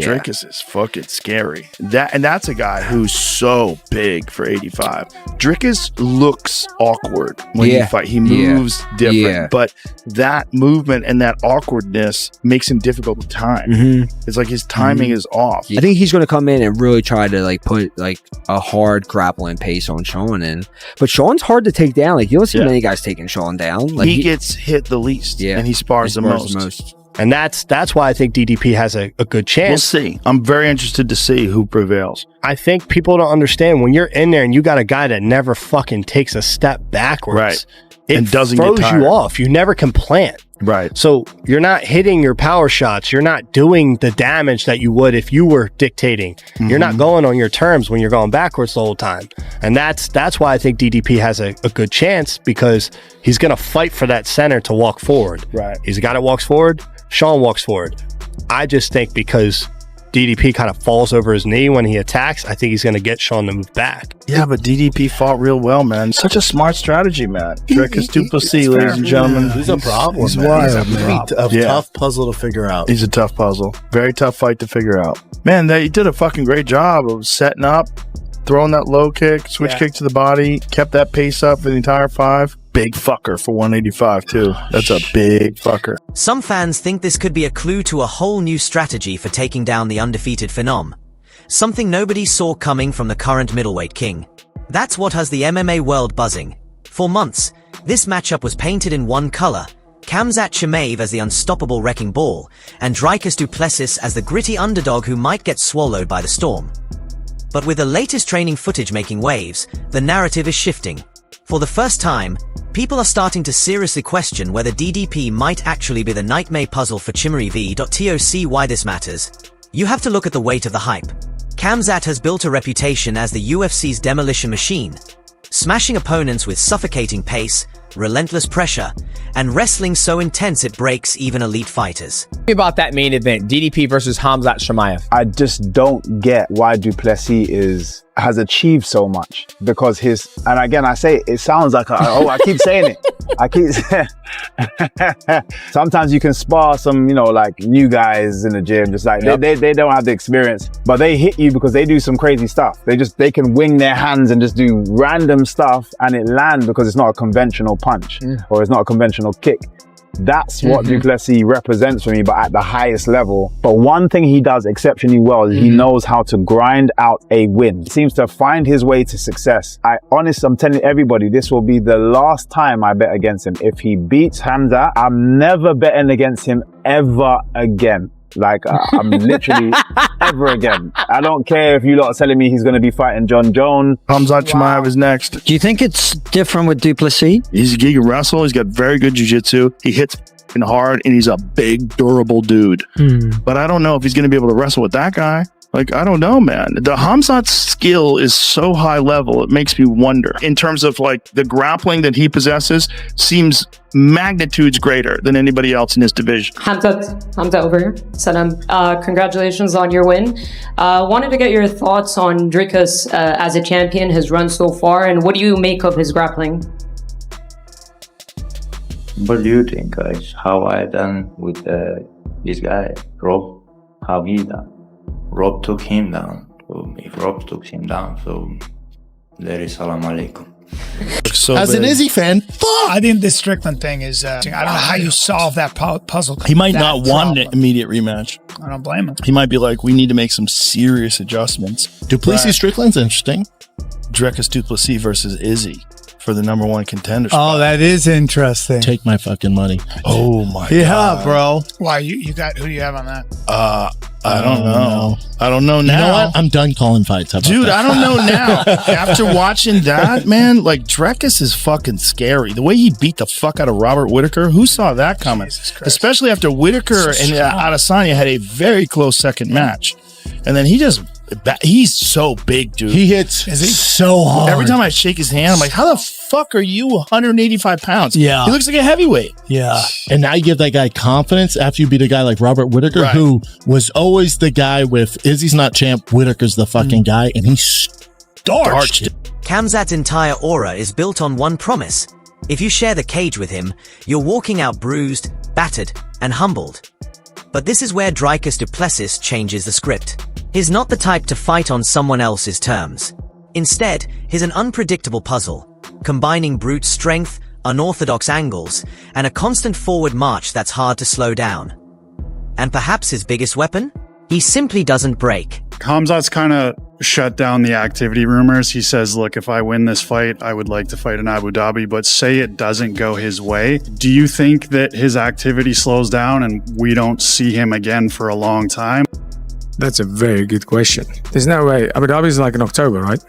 Dricus is fucking scary. That's a guy who's so big for 85. Dricus looks awkward when he fight. He moves different, but that movement and that awkwardness makes him difficult to time. It's like his timing is off. I think he's going to come in and really try to like put like a hard grappling pace on Sean, but Sean's hard to take down. Like you don't see many guys taking Sean down. Like he gets hit the least, and he spars the most. And that's why I think DDP has a good chance. We'll see. I'm very interested to see who prevails. I think people don't understand when you're in there and you got a guy that never fucking takes a step backwards. Right. It doesn't throws you off. You never can plant. Right. So you're not hitting your power shots. You're not doing the damage that you would if you were dictating. You're not going on your terms when you're going backwards the whole time. And that's why I think DDP has a good chance, because he's going to fight for that center to walk forward. Right. He's a guy that walks forward. Sean walks forward. I just think because DDP kind of falls over his knee when he attacks, I think he's going to get Sean to move back. Yeah, but DDP fought real well, man. Such a smart strategy, man. Dricus Du Plessis, ladies and gentlemen. He's a problem. He's wild, He's a tough puzzle to figure out. He's a tough puzzle. Very tough fight to figure out. Man, they did a fucking great job of setting up, throwing that low kick, switch kick to the body, kept that pace up for the entire 5. Big fucker for 185 too. That's a big fucker. Some fans think this could be a clue to a whole new strategy for taking down the undefeated Phenom. Something nobody saw coming from the current middleweight king. That's what has the MMA world buzzing. For months, this matchup was painted in one color: Khamzat Chimaev as the unstoppable wrecking ball, and Dricus Du Plessis as the gritty underdog who might get swallowed by the storm. But with the latest training footage making waves, the narrative is shifting. For the first time, people are starting to seriously question whether DDP might actually be the nightmare puzzle for Chimaev. To why this matters, you have to look at the weight of the hype. Khamzat has built a reputation as the UFC's demolition machine, smashing opponents with suffocating pace, relentless pressure, and wrestling so intense it breaks even elite fighters. Tell me about that main event, DDP versus Khamzat Chimaev. I just don't get why Du Plessis has achieved so much, because and again, I say it sounds like, I keep saying it. Sometimes you can spar some, like new guys in the gym, just like they don't have the experience, but they hit you because they do some crazy stuff. They can wing their hands and just do random stuff and it lands because it's not a conventional punch or it's not a conventional kick. That's what Du Plessis represents for me, but at the highest level. But one thing he does exceptionally well is he knows how to grind out a win. He seems to find his way to success. I'm telling everybody, this will be the last time I bet against him. If he beats Khamzat, I'm never betting against him ever again. Like, I'm literally ever again. I don't care if you lot are telling me he's going to be fighting John Jones. Khamzat Chimaev is next. Do you think it's different with Du Plessis? He can wrestle. He's got very good jiu-jitsu. He hits hard, and he's a big, durable dude. But I don't know if he's going to be able to wrestle with that guy. Like, I don't know, man. The Khamzat's skill is so high level, it makes me wonder. In terms of, like, the grappling that he possesses seems magnitudes greater than anybody else in his division. Khamzat over here. Salam. Congratulations on your win. Wanted to get your thoughts on Dricus as a champion, his run so far, and what do you make of his grappling? What do you think, guys? How I done with this guy, Rob? How he done? Rob took him down. So if Rob took him down, so there is salam alaikum. So as an Izzy fan, I think this Strickland thing is, I don't know how you solve that puzzle. He might not want an immediate rematch. I don't blame him. He might be like, we need to make some serious adjustments. Du Plessis Strickland's interesting. Dricus Du Plessis versus Izzy for the #1 contender spot. Oh, that is interesting. Take my fucking money. Oh my god. Yeah, bro. Why, you got, who do you have on that? I don't know. I don't know now. You know what? I'm done calling fights. Dude, I don't know now. After watching that, man, like, Dricus is fucking scary. The way he beat the fuck out of Robert Whittaker, who saw that coming? Especially after Whittaker and Adesanya had a very close second match. And then he's so big, dude. He hits so hard. Every time I shake his hand, I'm like, how the fuck are you 185 pounds? Yeah. He looks like a heavyweight. Yeah. And now you give that guy confidence after you beat a guy like Robert Whittaker, who was always the guy with, Izzy's not champ, Whittaker's the fucking guy, and he starched. Khamzat's entire aura is built on one promise. If you share the cage with him, you're walking out bruised, battered, and humbled. But this is where Dricus Du Plessis changes the script. He's not the type to fight on someone else's terms. Instead, he's an unpredictable puzzle, combining brute strength, unorthodox angles, and a constant forward march that's hard to slow down. And perhaps his biggest weapon? He simply doesn't break. Khamzat's kind of shut down the activity rumors. He says, look, if I win this fight, I would like to fight in Abu Dhabi, but say it doesn't go his way. Do you think that his activity slows down and we don't see him again for a long time? That's a very good question. There's no way. Abu Dhabi is like in October, right?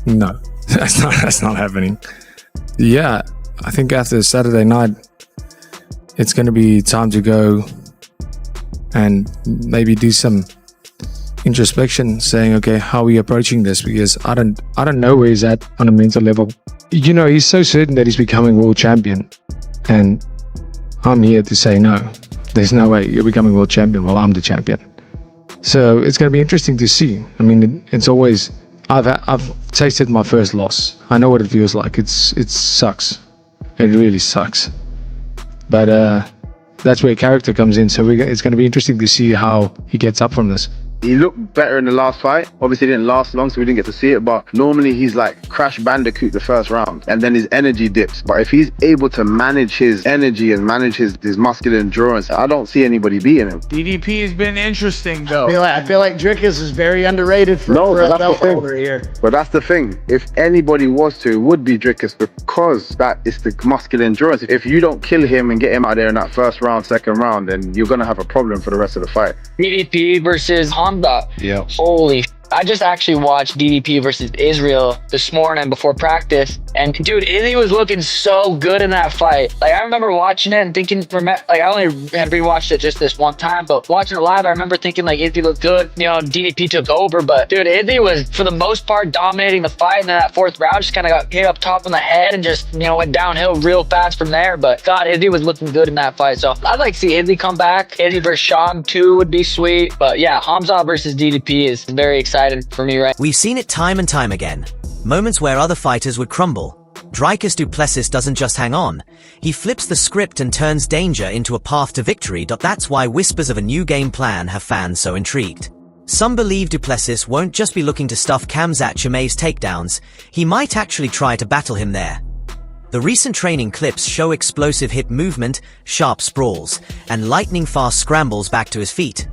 No, that's not happening. Yeah, I think after Saturday night, it's going to be time to go and maybe do some introspection, saying, okay, how are we approaching this? Because I don't know where he's at on a mental level. You know, he's so certain that he's becoming world champion, and I'm here to say no. There's no way you're becoming world champion while I'm the champion. So it's going to be interesting to see. I mean, it's always, I've tasted my first loss. I know what it feels like. It sucks. It really sucks. But that's where character comes in. So it's going to be interesting to see how he gets up from this. He looked better in the last fight. Obviously it didn't last long, so we didn't get to see it, but normally he's like Crash Bandicoot the first round, and then his energy dips. But if he's able to manage his energy and manage his muscular endurance, I don't see anybody beating him. DDP has been interesting though. I feel like Dricus is very underrated for a belt holder here. But that's the thing. If anybody was to, it would be Dricus, because that is the muscular endurance. If you don't kill him and get him out there in that first round, second round, then you're going to have a problem for the rest of the fight. DDP versus Khamzat. Yeah. Holy I just actually watched DDP versus Israel this morning before practice, and dude, Izzy was looking so good in that fight. Like, I remember watching it and thinking, like, I only had rewatched it just this one time, but watching it live, I remember thinking, like, Izzy looked good. You know, DDP took over, but dude, Izzy was, for the most part, dominating the fight, and then that fourth round just kind of got hit up top in the head and just, you know, went downhill real fast from there. But God, Izzy was looking good in that fight, so I'd like to see Izzy come back. Izzy versus Sean 2 would be sweet, but yeah, Khamzat versus DDP is very exciting for me, right? We've seen it time and time again. Moments where other fighters would crumble. Dricus Du Plessis doesn't just hang on. He flips the script and turns danger into a path to victory. That's why whispers of a new game plan have fans so intrigued. Some believe Du Plessis won't just be looking to stuff Khamzat Chimaev's takedowns. He might actually try to battle him there. The recent training clips show explosive hip movement, sharp sprawls, and lightning-fast scrambles back to his feet.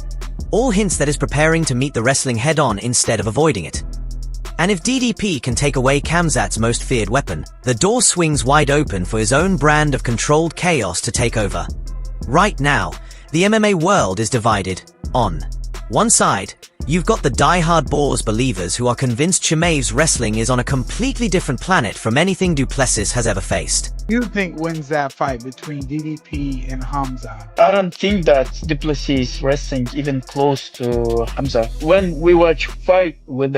All hints that he's preparing to meet the wrestling head-on instead of avoiding it. And if DDP can take away Khamzat's most feared weapon, the door swings wide open for his own brand of controlled chaos to take over. Right now, the MMA world is divided. On one side, you've got the die-hard Boars believers who are convinced Chimaev's wrestling is on a completely different planet from anything Du Plessis has ever faced. Who do you think wins that fight between DDP and Khamzat? I don't think that Du Plessis wrestling even close to Khamzat. When we watch fight with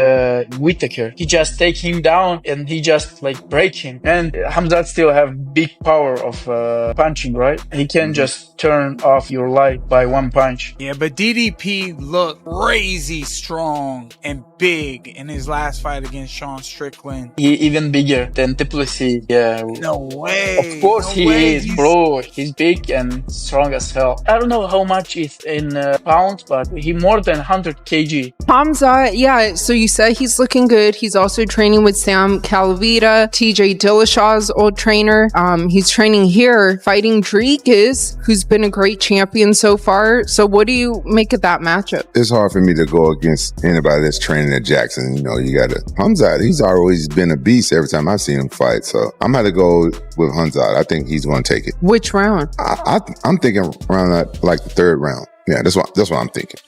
Whittaker, he just take him down and he just like break him. And Khamzat still have big power of punching, right? He can just turn off your light by one punch. Yeah, but DDP looked crazy strong and big in his last fight against Sean Strickland. He even bigger than Du Plessis. Yeah. No way. Of course he is, bro. He's big and strong as hell. I don't know how much is in pounds, but he more than 100 kg. Khamzat, yeah, so you said he's looking good. He's also training with Sam Calavita, TJ Dillashaw's old trainer. He's training here, fighting Dricus, who's been a great champion so far. So what do you make of that matchup? It's hard for me to go against anybody that's training at Jackson. You know, you got to Khamzat. He's always been a beast every time I've seen him fight. So I'm going to go with Khamzat. I think he's going to take it. Which round? I'm thinking around that, like the third round. Yeah, that's what I'm thinking.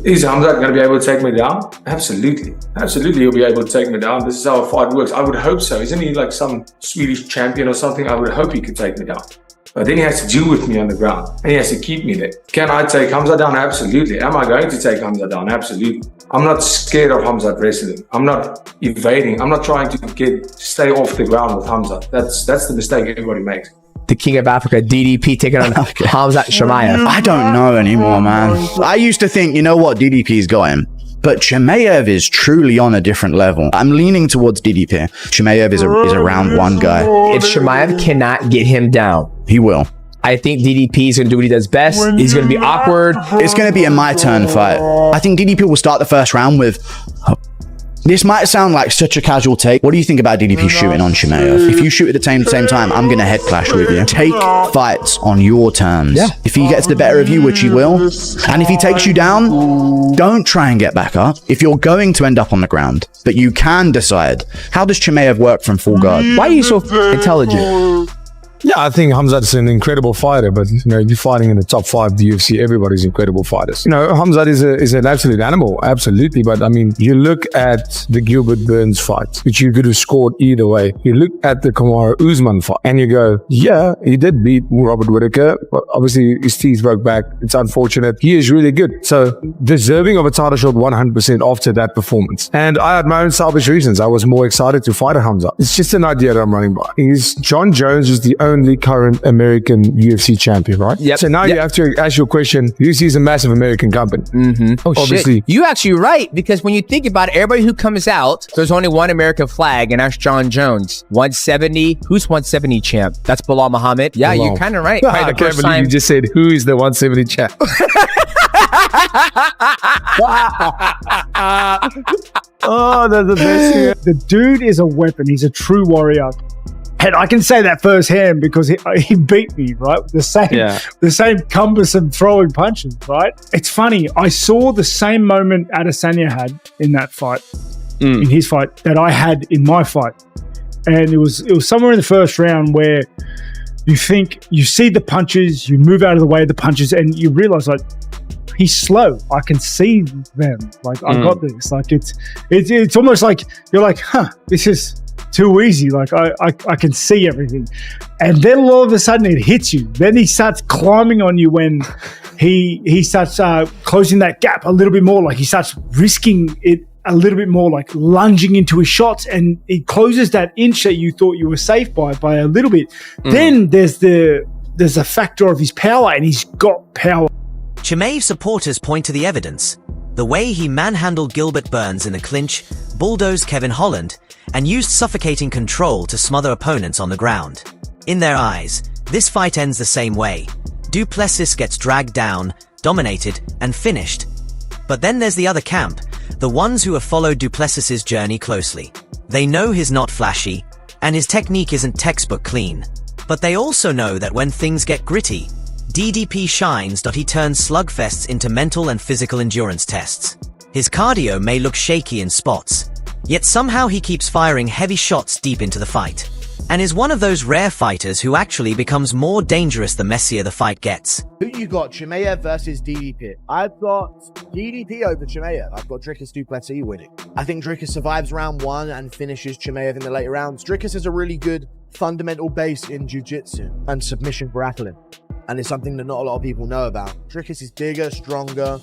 Is Khamzat going to be able to take me down? Absolutely. Absolutely, he'll be able to take me down. This is how a fight works. I would hope so. Isn't he like some Swedish champion or something? I would hope he could take me down. But then he has to deal with me on the ground, and he has to keep me there. Can I take Khamzat down? Absolutely. Am I going to take Khamzat down? Absolutely. I'm not scared of Khamzat wrestling. I'm not evading. I'm not trying to stay off the ground with Khamzat. That's the mistake everybody makes. The King of Africa, DDP, taking on Khamzat Chimaev. I don't know anymore, man. I used to think, you know what, DDP's got him. But Chimaev is truly on a different level. I'm leaning towards DDP. Chimaev is a round one guy. If Chimaev cannot get him down, he will. I think DDP is going to do what he does best. He's going to be awkward. It's going to be a my turn fight. I think DDP will start the first round with... This might sound like such a casual take. What do you think about DDP shooting on Chimaev? If you shoot at the same time, I'm going to head clash with you. Take fights on your terms. Yeah. If he gets the better of you, which he will, and if he takes you down, don't try and get back up. If you're going to end up on the ground, but you can decide. How does Chimaev work from full guard? Why are you so intelligent? Yeah, I think Khamzat's an incredible fighter, but you're fighting in the top 5 of the UFC. Everybody's incredible fighters. Khamzat is an absolute animal, absolutely. But I mean, you look at the Gilbert Burns fight, which you could have scored either way. You look at the Kamaru Usman fight, and you go, yeah, he did beat Robert Whittaker, but obviously his teeth broke back. It's unfortunate. He is really good, so deserving of a title shot 100% after that performance. And I had my own selfish reasons. I was more excited to fight a Khamzat. It's just an idea that I'm running by. John Jones is the only current American UFC champion, right? Yep. So now you have to ask your question. UFC is a massive American company. Oh, obviously. shit. You actually right, because when you think about it, everybody who comes out, there's only one American flag, and that's John Jones. 170. Who's 170 champ? That's Bilal Muhammad. Yeah, Bilal. you're kind of right. I can't believe you just said, who is the 170 champ? Oh, that's the best here. The dude is a weapon. He's a true warrior. And I can say that firsthand because he beat me, right? The same cumbersome throwing punches, right? It's funny. I saw the same moment Adesanya had in that fight, in his fight, that I had in my fight. And it was somewhere in the first round where you see the punches, you move out of the way of the punches, and you realize, like, he's slow. I can see them. Like, I got this. Like, it's almost like you're like, this is too easy. Like, I can see everything. And then all of a sudden it hits you. Then he starts climbing on you when he starts closing that gap a little bit more. Like, he starts risking it a little bit more, like lunging into his shots, and he closes that inch that you thought you were safe by a little bit. Then there's a factor of his power, and he's got power. Chimaev supporters point to the evidence. The way he manhandled Gilbert Burns in the clinch, bulldozed Kevin Holland, and used suffocating control to smother opponents on the ground. In their eyes, this fight ends the same way. Du Plessis gets dragged down, dominated, and finished. But then there's the other camp, the ones who have followed Du Plessis' journey closely. They know he's not flashy, and his technique isn't textbook clean. But they also know that when things get gritty, DDP shines. He turns slugfests into mental and physical endurance tests. His cardio may look shaky in spots, yet somehow he keeps firing heavy shots deep into the fight, and is one of those rare fighters who actually becomes more dangerous the messier the fight gets. Who you got, Chimaev versus DDP? I've got DDP over Chimaev. I've got Dricus Du Plessis winning. I think Dricus survives round 1 and finishes Chimaev in the later rounds. Dricus has a really good fundamental base in jiu-jitsu and submission grappling, and it's something that not a lot of people know about. Dricus is bigger, stronger,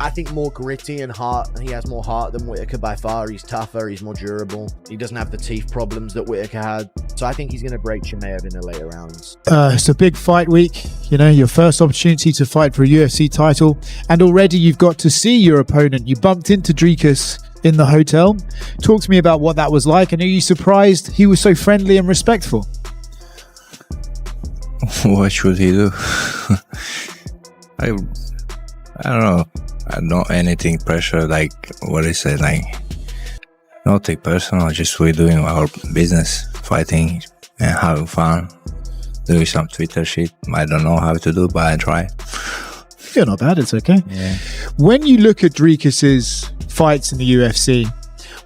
I think more gritty and heart, and he has more heart than Whittaker by far. He's tougher, he's more durable. He doesn't have the teeth problems that Whittaker had. So I think he's going to break Chimaev in the later rounds. It's a big fight week, your first opportunity to fight for a UFC title, and already you've got to see your opponent. You bumped into Dricus in the hotel. Talk to me about what that was like, and are you surprised he was so friendly and respectful? What should he do? I don't know. I don't anything pressure, like what I said, like not take personal, just we're doing our business, fighting and having fun, doing some Twitter shit. I don't know how to do, but I try. You're not bad, it's okay. Yeah. When you look at Dricus's fights in the UFC,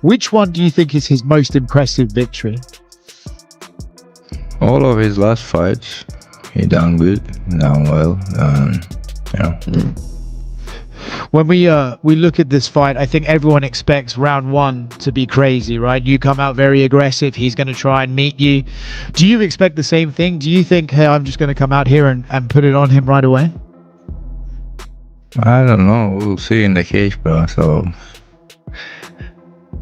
which one do you think is his most impressive victory? All of his last fights, he done good, done well, When we look at this fight, I think everyone expects round 1 to be crazy, right? You come out very aggressive, he's going to try and meet you. Do you expect the same thing? Do you think, hey, I'm just going to come out here and put it on him right away? I don't know, we'll see in the cage, bro, so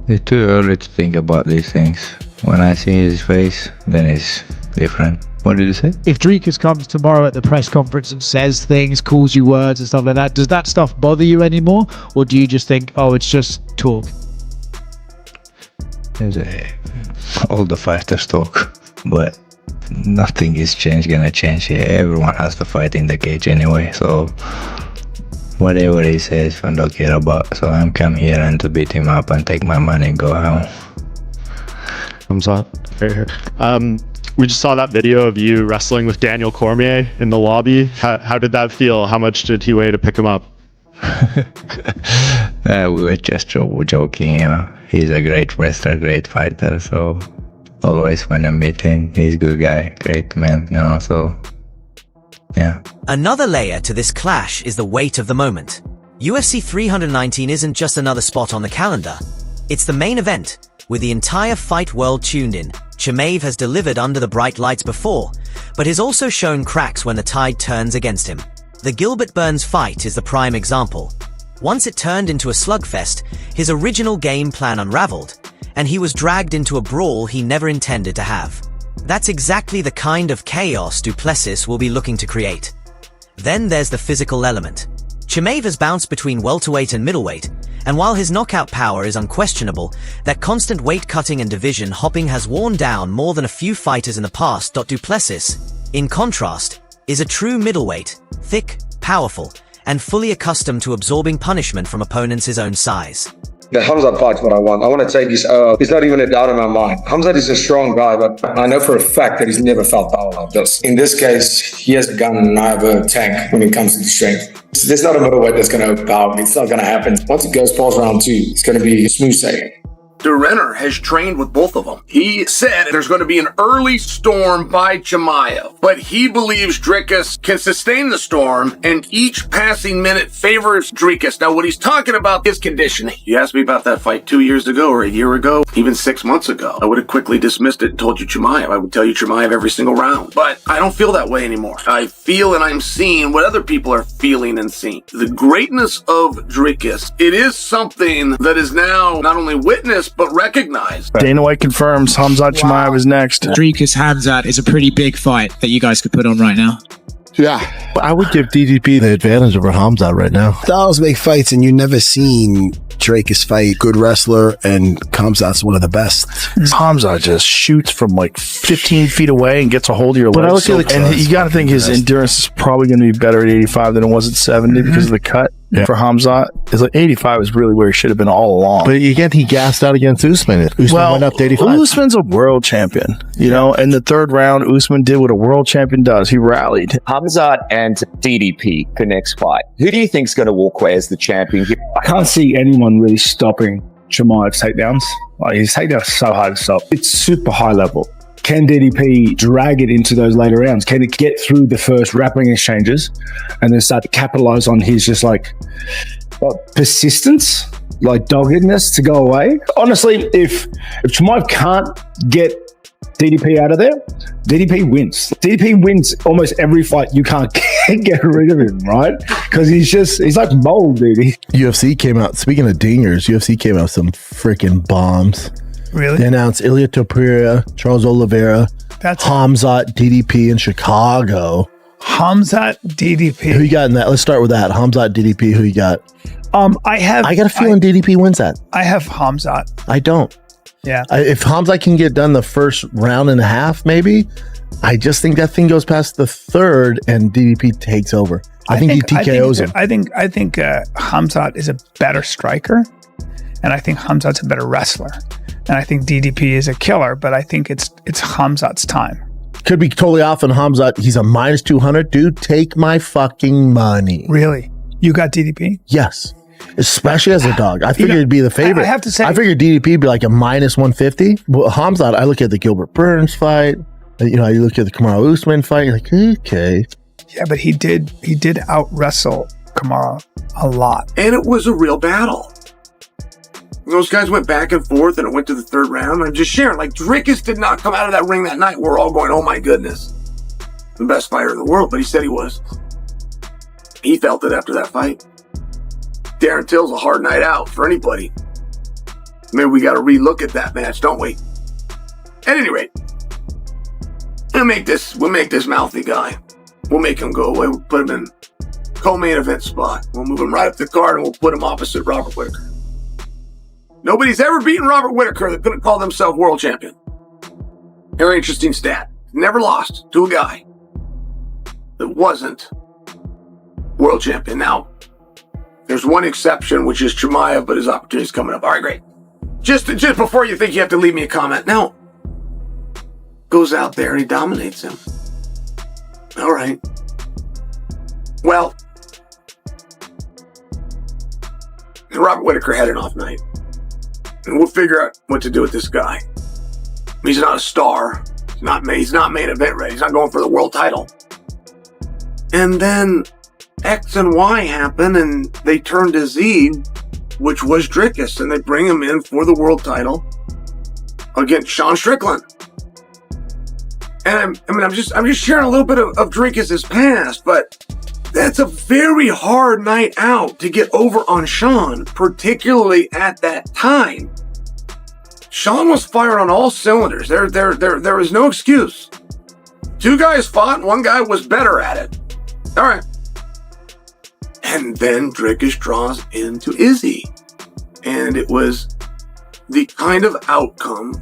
it's too early to think about these things. When I see his face, then it's different. What did you say? If Dricus comes tomorrow at the press conference and says things, calls you words and stuff like that, does that stuff bother you anymore? Or do you just think, oh, it's just talk? All the fighters talk, but nothing is gonna change here. Everyone has to fight in the cage anyway, so whatever he says, I don't care about. So I'm come here and to beat him up and take my money and go home. Khamzat, right here. We just saw that video of you wrestling with Daniel Cormier in the lobby. How did that feel? How much did he weigh to pick him up? We were just joking, you know. He's a great wrestler, great fighter, so always when I meet him, he's a good guy, great man, you know, so yeah. Another layer to this clash is the weight of the moment. UFC 319 isn't just another spot on the calendar. It's the main event. With the entire fight world tuned in, Chimaev has delivered under the bright lights before, but has also shown cracks when the tide turns against him. The Gilbert Burns fight is the prime example. Once it turned into a slugfest, his original game plan unraveled, and he was dragged into a brawl he never intended to have. That's exactly the kind of chaos Du Plessis will be looking to create. Then there's the physical element. Chimaev has bounced between welterweight and middleweight, and while his knockout power is unquestionable, that constant weight cutting and division hopping has worn down more than a few fighters in the past. Du Plessis, in contrast, is a true middleweight, thick, powerful, and fully accustomed to absorbing punishment from opponents his own size. The Khamzat fight's what I want. I want to take this it's not even a doubt in my mind. Khamzat is a strong guy, but I know for a fact that he's never felt power like this. In this case, he has a gun and I have a tank when it comes to strength. There's not a middleweight that's going to overpower me. It's not going to happen. Once it goes past round 2, it's going to be smooth sailing. De Renner has trained with both of them. He said there's going to be an early storm by Chimaev, but he believes Dricus can sustain the storm, and each passing minute favors Dricus. Now, what he's talking about is conditioning. You asked me about that fight 2 years ago or a year ago, even 6 months ago. I would have quickly dismissed it and told you Chimaev. I would tell you Chimaev every single round. But I don't feel that way anymore. I feel and I'm seeing what other people are feeling and seeing. The greatness of Dricus, it is something that is now not only witnessed, but recognized. Dana White confirms Khamzat Chimaev is next. Dricus Khamzat is a pretty big fight that you guys could put on right now. Yeah. I would give DDP the advantage over Khamzat right now. Styles make fights, and you've never seen Dricus fight. Good wrestler, and Khamzat's one of the best. Khamzat just shoots from like 15 feet away and gets a hold of your But I legs. look at the And you got to think his endurance is probably going to be better at 85 than it was at 70 because of the cut. Yeah. For Khamzat, it's like 85 is really where he should have been all along. But again, he gassed out against Usman. Usman went up to 85. Usman's a world champion. You know, in the third round, Usman did what a world champion does. He rallied. Khamzat and DDP, the next fight. Who do you think is going to walk away as the champion here? I can't see anyone really stopping Chimaev's takedowns. Like, his takedowns are so hard to stop. It's super high level. Can DDP drag it into those later rounds? Can it get through the first rapping exchanges and then start to capitalize on his just like persistence, like doggedness to go away? Honestly, if Chimaev can't get DDP out of there, DDP wins. DDP wins almost every fight. You can't get rid of him, right? Because he's like mold, dude. UFC came out, speaking of dingers, UFC came out with some freaking bombs. Really? They announced Ilia Topuria, Charles Oliveira, Khamzat, DDP in Chicago. Khamzat, DDP. Who you got in that? Let's start with that. Khamzat, DDP, who you got? I got a feeling DDP wins that. I have Khamzat. I don't. Yeah. If Khamzat can get done the first round and a half, maybe, I just think that thing goes past the third and DDP takes over. I think he TKOs him. I think Khamzat is a better striker, and I think Khamzat's a better wrestler. And I think DDP is a killer, but I think it's Khamzat's time. Could be totally off on Khamzat. He's a minus 200. Dude, take my fucking money. Really? You got DDP? Yes. Especially as a dog. I figured it'd be the favorite. I have to say, I figured DDP would be like a minus 150. Well, Khamzat, I look at the Gilbert Burns fight. You know, you look at the Kamaru Usman fight. You're like, okay. Yeah, but he did out wrestle Kamaru a lot. And it was a real battle. Those guys went back and forth, and it went to the third round. I'm just sharing. Like, Dricus did not come out of that ring that night. We're all going, oh my goodness, the best fighter in the world. But he said he was. He felt it after that fight. Darren Till's a hard night out for anybody. Maybe we got to relook at that match, don't we? At any rate, we'll make this mouthy guy. We'll make him go away. We'll put him in co-main event spot. We'll move him right up the card, and we'll put him opposite Robert Whittaker. Nobody's ever beaten Robert Whittaker that couldn't call themselves world champion. Very interesting stat. never lost to a guy that wasn't world champion. Now, there's one exception, which is Chimaev, but his opportunity's coming up. All right, great. Just before you think you have to leave me a comment. Now, goes out there and he dominates him. All right. Well, Robert Whittaker had an off night. And we'll figure out what to do with this guy. He's not a star. He's not main event ready. He's not going for the world title. And then X and Y happen and they turn to Z, which was Dricus, and they bring him in for the world title against Sean Strickland. And I'm just sharing a little bit of Dricus's past, but that's a very hard night out to get over on Sean, particularly at that time. Sean was firing on all cylinders. There was no excuse. Two guys fought, and one guy was better at it. All right. And then Dricus draws into Izzy. And it was the kind of outcome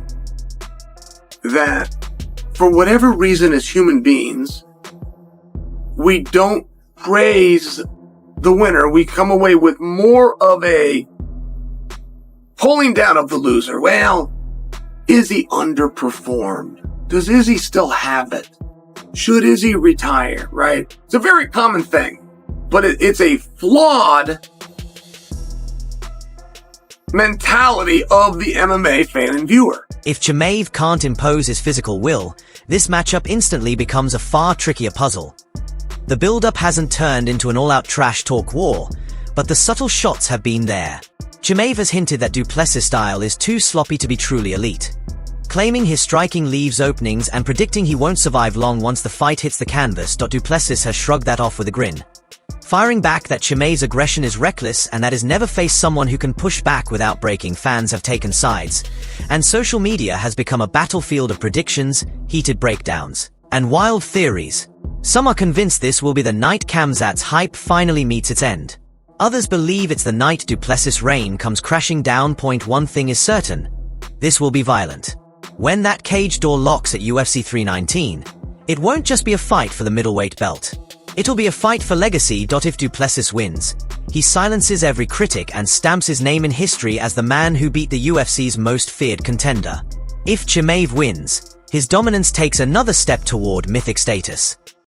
that, for whatever reason as human beings, we don't praise the winner. We come away with more of a pulling down of the loser. Well, Izzy underperformed. Does Izzy still have it? Should Izzy retire, right? It's a very common thing, but it's a flawed mentality of the MMA fan and viewer. If Chimaev can't impose his physical will, this matchup instantly becomes a far trickier puzzle. The build-up hasn't turned into an all-out trash talk war, but the subtle shots have been there. Chimaev has hinted that Du Plessis' style is too sloppy to be truly elite. Claiming his striking leaves openings and predicting he won't survive long once the fight hits the canvas, Du Plessis has shrugged that off with a grin. Firing back that Chimaev's aggression is reckless and that he's never faced someone who can push back without breaking, fans have taken sides. And social media has become a battlefield of predictions, heated breakdowns, and wild theories. Some are convinced this will be the night Khamzat's hype finally meets its end. Others believe it's the night Du Plessis' reign comes crashing down. One thing is certain. This will be violent. When that cage door locks at UFC 319, it won't just be a fight for the middleweight belt. It'll be a fight for legacy. If Du Plessis wins, he silences every critic and stamps his name in history as the man who beat the UFC's most feared contender. If Chimaev wins, his dominance takes another step toward mythic status.